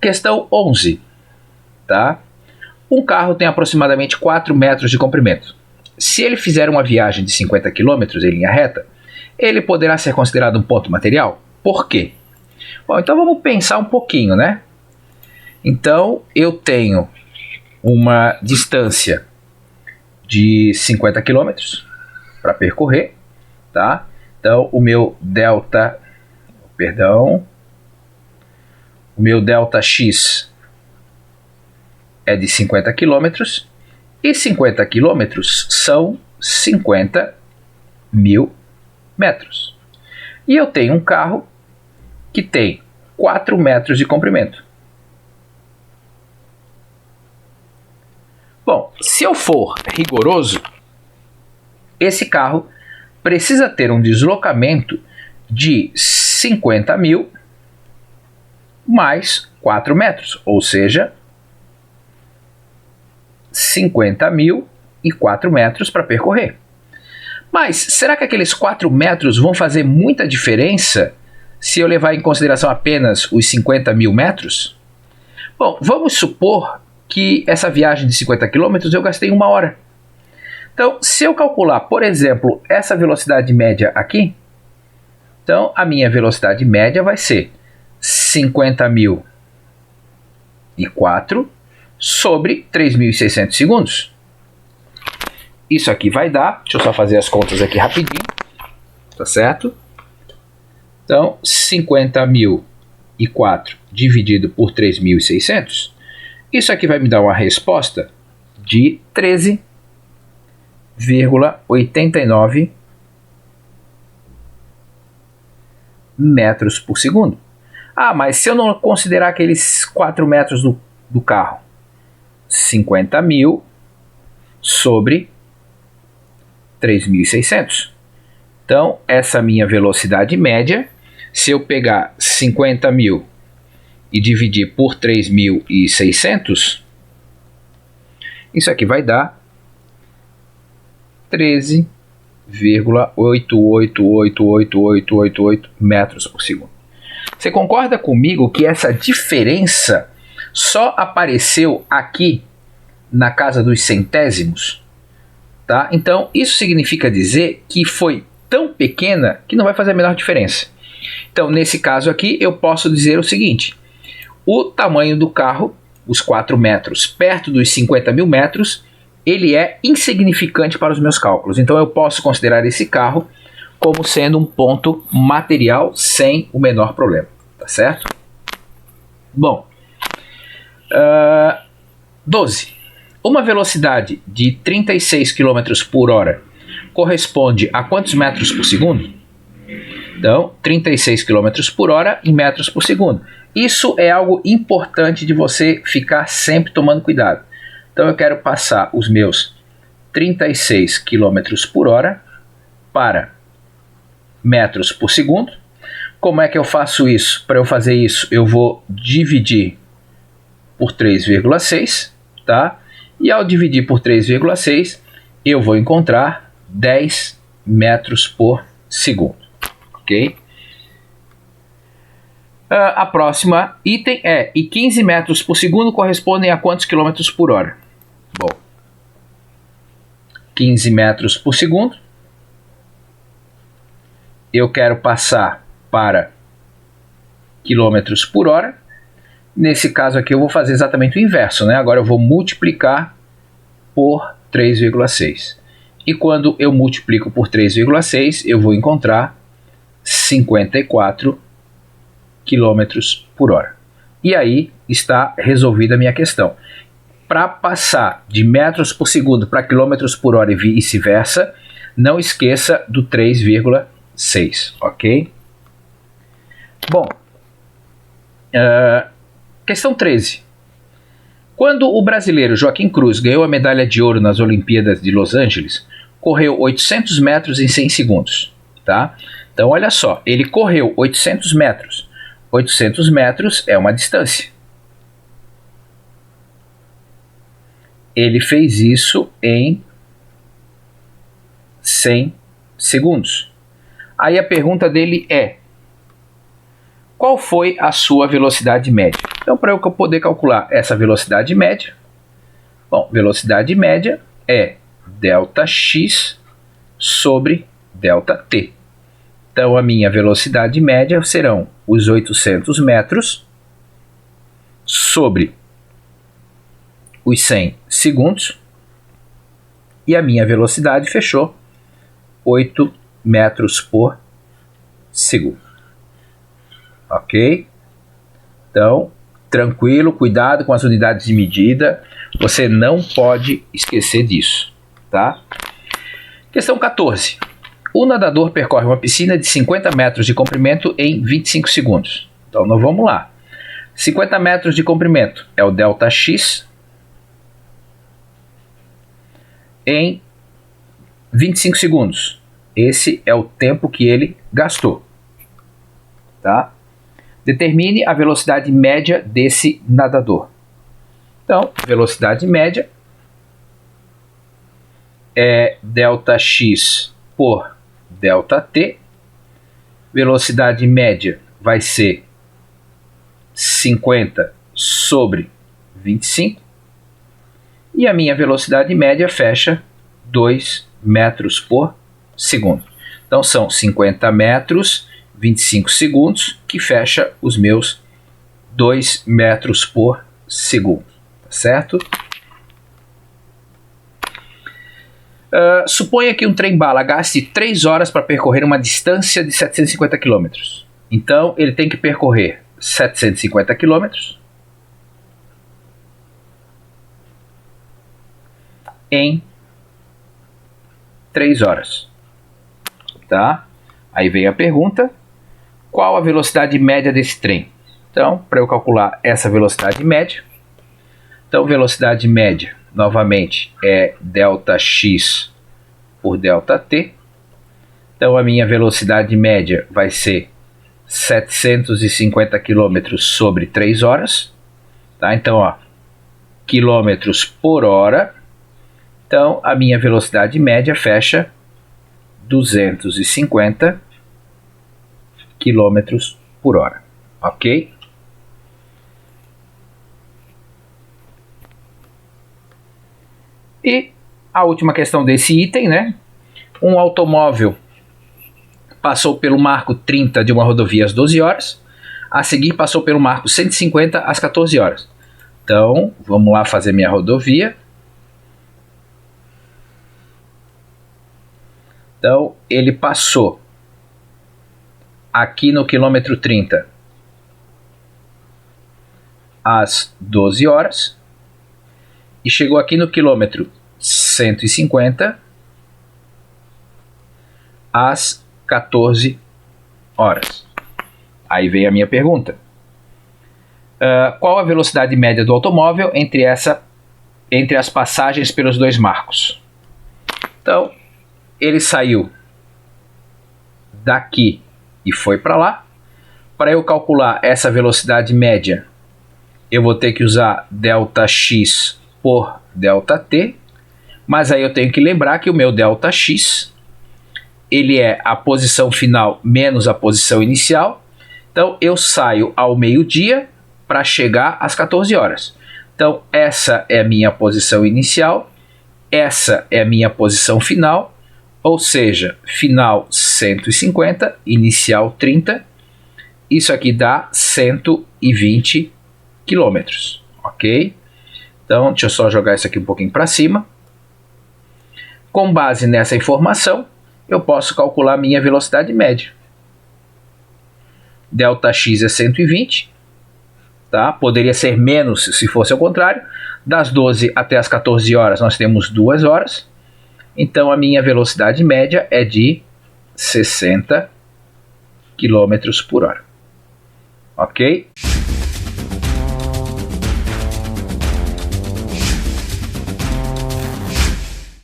Questão 11, tá? Um carro tem aproximadamente 4 metros de comprimento. Se ele fizer uma viagem de 50 km em linha reta, ele poderá ser considerado um ponto material? Por quê? Bom, então vamos pensar um pouquinho, né? Então, eu tenho uma distância de 50 km para percorrer, tá? Então, o meu delta X é de 50 km e 50 km são 50 mil metros. E eu tenho um carro que tem 4 metros de comprimento. Bom, se eu for rigoroso, esse carro precisa ter um deslocamento de 50 mil mais 4 metros, ou seja, 50 mil e 4 metros para percorrer. Mas será que aqueles 4 metros vão fazer muita diferença se eu levar em consideração apenas os 50 mil metros? Bom, vamos supor que essa viagem de 50 km eu gastei 1 hora. Então, se eu calcular, por exemplo, essa velocidade média aqui, então a minha velocidade média vai ser 50.004 sobre 3.600 segundos. Isso aqui vai dar, deixa eu só fazer as contas aqui rapidinho, tá certo? Então, 50.004 dividido por 3.600, isso aqui vai me dar uma resposta de 13,89 metros por segundo. Ah, mas se eu não considerar aqueles 4 metros do carro, 50 mil sobre 3.600. Então, essa minha velocidade média, se eu pegar 50 mil e dividir por 3.600, isso aqui vai dar 13,888888 metros por segundo. Você concorda comigo que essa diferença só apareceu aqui na casa dos centésimos? Tá? Então, isso significa dizer que foi tão pequena que não vai fazer a menor diferença. Então, nesse caso aqui, eu posso dizer o seguinte: o tamanho do carro, os 4 metros, perto dos 50 mil metros, ele é insignificante para os meus cálculos. Então, eu posso considerar esse carro como sendo um ponto material sem o menor problema. Tá certo? Bom, 12. Uma velocidade de 36 km por hora corresponde a quantos metros por segundo? Então, 36 km por hora em metros por segundo. Isso é algo importante de você ficar sempre tomando cuidado. Então, eu quero passar os meus 36 km por hora para metros por segundo. Como é que eu faço isso? Para eu fazer isso, eu vou dividir por 3,6, tá? E ao dividir por 3,6, eu vou encontrar 10 metros por segundo, ok? A próxima item é: e 15 metros por segundo correspondem a quantos quilômetros por hora? Bom, 15 metros por segundo, eu quero passar para quilômetros por hora. Nesse caso aqui eu vou fazer exatamente o inverso, né? Agora eu vou multiplicar por 3,6. E quando eu multiplico por 3,6, eu vou encontrar 54 quilômetros por hora. E aí está resolvida a minha questão. Para passar de metros por segundo para quilômetros por hora e vice-versa, não esqueça do 3,6, ok? Bom, questão 13. Quando o brasileiro Joaquim Cruz ganhou a medalha de ouro nas Olimpíadas de Los Angeles, correu 800 metros em 100 segundos. Tá? Então, olha só, ele correu 800 metros. 800 metros é uma distância. Ele fez isso em 100 segundos. Aí a pergunta dele é: qual foi a sua velocidade média? Então, para eu poder calcular essa velocidade média, bom, velocidade média é ΔX sobre ΔT. Então, a minha velocidade média serão os 800 metros sobre os 100 segundos. E a minha velocidade fechou 8 metros por segundo. Ok? Então, tranquilo, cuidado com as unidades de medida. Você não pode esquecer disso, tá? Questão 14. O nadador percorre uma piscina de 50 metros de comprimento em 25 segundos. Então, nós vamos lá. 50 metros de comprimento é o ΔX em 25 segundos. Esse é o tempo que ele gastou, tá? Determine a velocidade média desse nadador. Então, velocidade média é ΔX por ΔT. Velocidade média vai ser 50 sobre 25. E a minha velocidade média fecha 2 metros por segundo. Então, são 50 metros, 25 segundos, que fecha os meus 2 metros por segundo. Tá certo? Suponha que um trem-bala gaste 3 horas para percorrer uma distância de 750 km. Então, ele tem que percorrer 750 km em 3 horas. Tá? Aí vem a pergunta: qual a velocidade média desse trem? Então, para eu calcular essa velocidade média, então velocidade média, novamente, é ΔX por ΔT. Então, a minha velocidade média vai ser 750 km sobre 3 horas. Tá? Então, ó, quilômetros por hora. Então, a minha velocidade média fecha 250 km por hora. Ok? E a última questão desse item, né? Um automóvel passou pelo marco 30 de uma rodovia às 12 horas. A seguir, passou pelo marco 150 às 14 horas. Então, vamos lá fazer minha rodovia. Então, ele passou aqui no quilômetro 30 às 12 horas e chegou aqui no quilômetro 150 às 14 horas. Aí vem a minha pergunta. Qual a velocidade média do automóvel entre as passagens pelos dois marcos? Então, ele saiu daqui e foi para lá. Para eu calcular essa velocidade média, eu vou ter que usar ΔX por ΔT. Mas aí eu tenho que lembrar que o meu ΔX, ele é a posição final menos a posição inicial. Então, eu saio ao meio-dia para chegar às 14 horas. Então, essa é a minha posição inicial. Essa é a minha posição final. Ou seja, final 150, inicial 30. Isso aqui dá 120 quilômetros, ok? Então, deixa eu só jogar isso aqui um pouquinho para cima. Com base nessa informação, eu posso calcular minha velocidade média. ΔX é 120, tá? Poderia ser menos se fosse ao contrário. Das 12 até as 14 horas, nós temos 2 horas. Então, a minha velocidade média é de 60 km por hora. Ok?